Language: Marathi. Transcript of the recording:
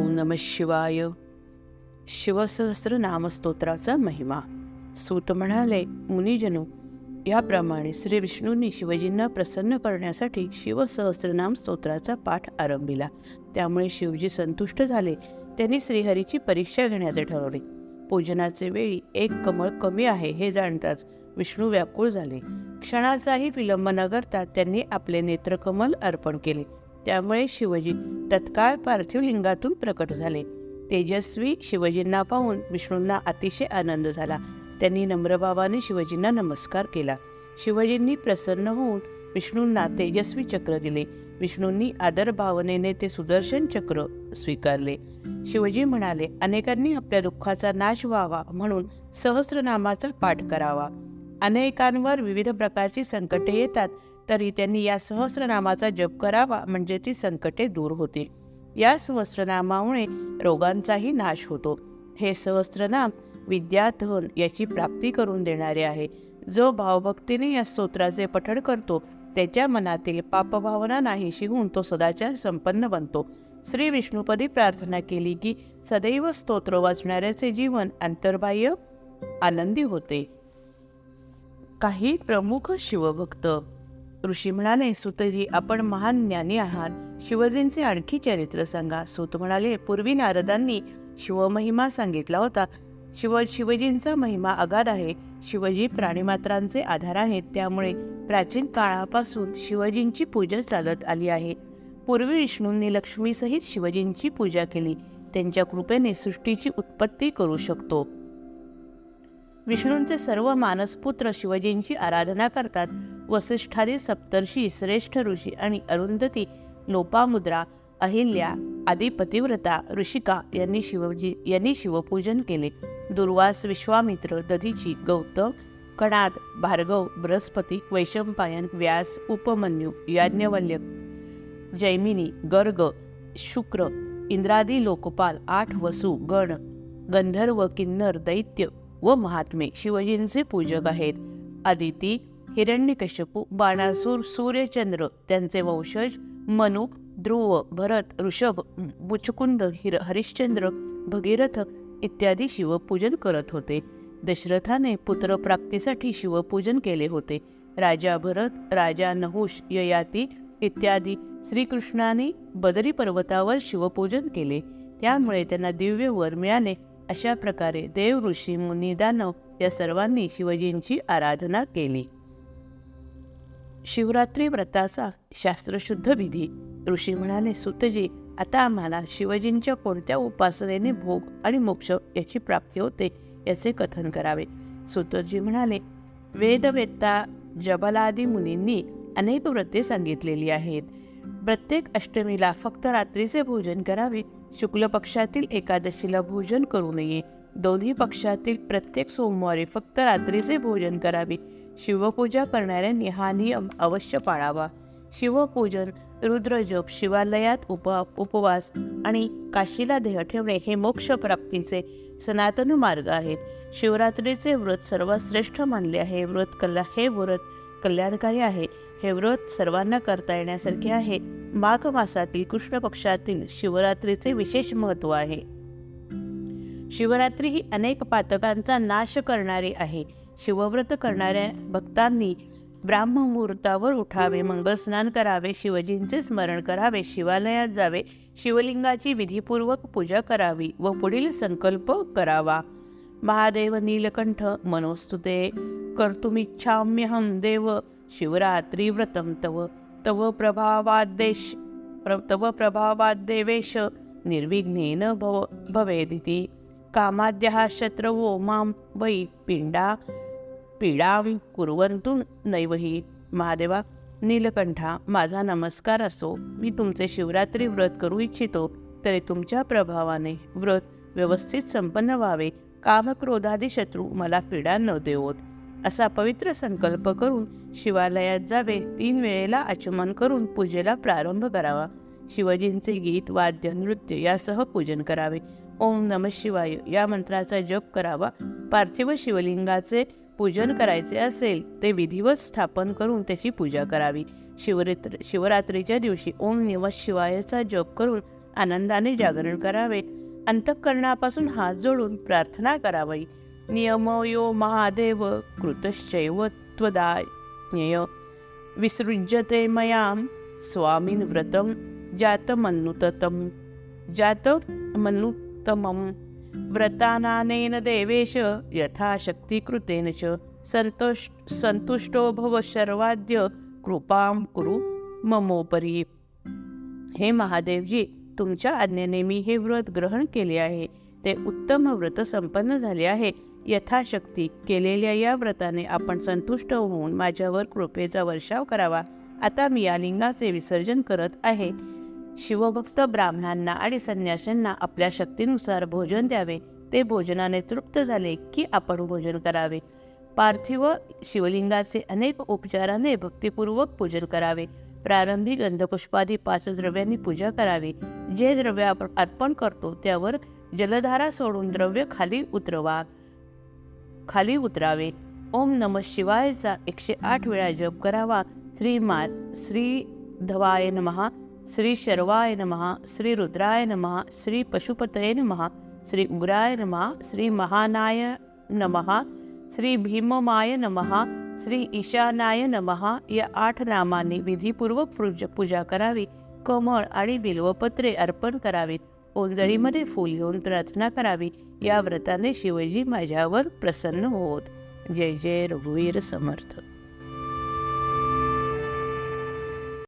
ओम नमः शिवाय. शिवसहस्र नामस्तोत्राचा महिमा. सूत म्हणाले, मुनिजनो, याप्रमाणे श्री विष्णूंनी शिवजींना प्रसन्न करण्यासाठी शिवसहस्रनाम स्तोत्राचा पाठ आरंभिला. त्यामुळे शिवजी संतुष्ट झाले. त्यांनी श्रीहरीची परीक्षा घेण्याचे ठरवले. पूजनाचे वेळी एक कमळ कमी आहे हे जाणताच विष्णू व्याकुळ झाले. क्षणाचाही विलंब न करता त्यांनी आपले नेत्रकमल अर्पण केले. त्यामुळे शिवजी तत्काळ पार्थिव लिंगातून प्रकट झाले. तेजस्वी शिवजींना पाहून विष्णूंना अतिशय आनंद झाला. त्यांनी नम्रभावाने शिवजींना नमस्कार केला. शिवजींनी प्रसन्न होऊन विष्णूंना तेजस्वी चक्र दिले. विष्णूंनी आदर भावनेने ते सुदर्शन चक्र स्वीकारले. शिवजी म्हणाले, अनेकांनी आपल्या दुःखाचा नाश व्हावा म्हणून सहस्रनामाचा पाठ करावा. अनेकांवर विविध प्रकारची संकटे येतात, तरी त्यांनी या सहस्रनामाचा जप करावा, म्हणजे ती संकटे दूर होतील. या सहस्रनामामुळे रोगांचाही नाश होतो. हे सहस्रनाम विद्या, धन याची प्राप्ती करून देणारे आहे. जो भावभक्तीने या स्तोत्राचे पठण करतो त्याच्या मनातील पापभावना नाहीशी होऊन तो सदाचार संपन्न बनतो. श्री विष्णुपदी प्रार्थना केली की सदैव स्तोत्र वाचणाऱ्याचे जीवन अंतर्बाह्य आनंदी होते. काही प्रमुख शिवभक्त. ऋषी म्हणाले, सूतजी, आपण महान ज्ञानी आहात. शिवजींचे आणखी चरित्र सांगा. सूत म्हणाले, पूर्वी नारदांनी शिवमहिमा सांगितला होता. शिवजींचा महिमा अगाध आहे. शिवजी प्राणीमात्रांचे आधार आहेत. त्यामुळे प्राचीन काळापासून शिवजींची पूजा चालत आली आहे. पूर्वी विष्णूंनी लक्ष्मीसहित शिवजींची पूजा केली. त्यांच्या कृपेने सृष्टीची उत्पत्ती करू शकतो. विष्णूंचे सर्व मानसपुत्र शिवजींची आराधना करतात. वसिष्ठादी सप्तर्षी, श्रेष्ठ ऋषी आणि अरुंधती, लोपामुद्रा, अहिल्या आदी पतिव्रता ऋषिका यांनी शिवपूजन केले. दुर्वास, विश्वामित्र, दधीची, गौतम, कणाद, भार्गव, बृहस्पती, वैशंपायन, व्यास, उपमन्यू, याज्ञवल्क्य, जैमिनी, गर्ग, शुक्र, इंद्रादी लोकपाल, 8 वसु, गण, गंधर्व, किन्नर, दैत्य व महात्मे शिवजींचे पूजक आहेत. आदिती, हिरण्यकश्यपू, बाणासूर, सूर्यचंद्र, त्यांचे वंशज, मनु, ध्रुव, भरत, ऋषभ, मुचकुंद, हरिश्चंद्र, भगीरथ इत्यादी शिवपूजन करत होते. दशरथाने पुत्रप्राप्तीसाठी शिवपूजन केले होते. राजा भरत, राजा नहुष, ययाती इत्यादी श्रीकृष्णाने बदरी पर्वतावर शिवपूजन केले. त्यामुळे त्यांना दिव्य वर मिळाले. अशा प्रकारे देव, ऋषी, मुनी, दानव या सर्वांनी शिवजींची आराधना केली. शिवरात्री व्रताचा शास्त्रशुद्ध विधी. ऋषी म्हणाले, सूतजी, आता आम्हाला शिवजींच्या कोणत्या उपासनेने भोग आणि मोक्ष याची प्राप्ती होते याचे कथन करावे. सूतजी म्हणाले, वेदवेत्ता जबलादी मुनींनी अनेक व्रते सांगितलेली आहेत. प्रत्येक अष्टमीला फक्त रात्रीचे भोजन करावे. शुक्ल पक्षातील एकादशीला भोजन करू नये. दोन्ही पक्षातील प्रत्येक सोमवारी फक्त रात्रीचे भोजन करावे. शिवपूजा करणाऱ्यांनी हा नियम अवश्य पाळावा. शिवपूजन, रुद्रजप, शिवालयात उपवास आणि काशीला देह ठेवणे हे मोक्ष प्राप्तीचे सनातन मार्ग आहेत. शिवरात्रीचे व्रत सर्वात श्रेष्ठ मानले आहे. हे व्रत कल्याणकारी आहे. हे व्रत सर्वांना करता येण्यासारखे आहे. माघ मासातील कृष्ण पक्षातील शिवरात्रीचे विशेष महत्त्व आहे. शिवरात्री ही अनेक पातकांचा नाश करणारी आहे. शिवव्रत करणाऱ्या भक्तांनी ब्राह्ममुहूर्तावर उठावे, मंगलस्नान करावे, शिवजींचे स्मरण करावे, शिवालयात जावे, शिवलिंगाची विधीपूर्वक पूजा करावी व पुढील संकल्प करावा. महादेव नीलकंठ मनोस्तुते कर्तुमिच्छाम्यहं देव शिवरात्री व्रतम तव तव प्रभावाद्देवेश निर्विघ्नेन भवेदिति. कामाद्यः शत्रवो मां वै पीडां कुर्वन्तु नैवहि. महादेवा, नीलकंठा, माझा नमस्कार असो. मी तुमचे शिवरात्री व्रत करू इच्छितो, तरी तुमच्या प्रभावाने व्रत व्यवस्थित संपन्न व्हावे. कामक्रोधादी शत्रू मला पीडा न देवोत. असा पवित्र संकल्प करून शिवालयात जावे. 3 वेळेला आचमन करून पूजेला प्रारंभ करावा. शिवजींचे गीत, वाद्य, नृत्य यासह पूजन करावे. ओम नमः शिवाय या मंत्राचा जप करावा. पार्थिव शिवलिंगाचे पूजन करायचे असेल ते विधिवत स्थापन करून त्याची पूजा करावी. शिवरात्रीच्या दिवशी ओम नमः शिवायचा जप करून आनंदाने जागरण करावे. अंतःकरणापासून हात जोडून प्रार्थना करावी. नियमयो महादेव कृतश्चैव त्वदाज्ञेय विसृज्यते मयां स्वामिन् व्रतं जातमनुत्तमं व्रतानानेन देवेश यथाशक्तिकृतेन च संतुष्टो भव शर्वाद्य कृपां कुरु ममोपरी. हे महादेवजी, तुमच्या आज्ञेने मी हे व्रत ग्रहण केले आहे. ते उत्तम व्रत संपन्न झाले आहे. यथाशक्ती केलेल्या या व्रताने आपण संतुष्ट होऊन माझ्यावर कृपेचा वर्षाव करावा. आता मी या लिंगाचे विसर्जन करत आहे. शिवभक्त ब्राह्मणांना आणि संन्याशांना आपल्या शक्तीनुसार भोजन द्यावे. ते भोजनाने तृप्त झाले की आपण भोजन करावे. पार्थिव शिवलिंगाचे अनेक उपचाराने भक्तिपूर्वक पूजन करावे. प्रारंभी गंधपुष्पादी 5 द्रव्यांनी पूजा करावी. जे द्रव्य आपण अर्पण करतो त्यावर जलधारा सोडून द्रव्य खाली उतरावे. ओम नमः शिवायचा 108 वेळा जप करावा. श्री धवाय नमः, श्री शर्वाय नमः, श्री रुद्राय नमः, श्री पशुपतये नमः, श्री उग्राय नमः, श्री महानाय नमः, श्री भीममाय नमः, श्री ईशानाय नमः या 8 नामांनी विधीपूर्वक पूजा करावी. कमळ आणि बिल्वपत्रे अर्पण करावीत. ओंजळीमध्ये फूल घेऊन प्रार्थना करावी. या व्रताने शिवजी माझ्यावर प्रसन्न होत. जय जय रघुवीर समर्थ.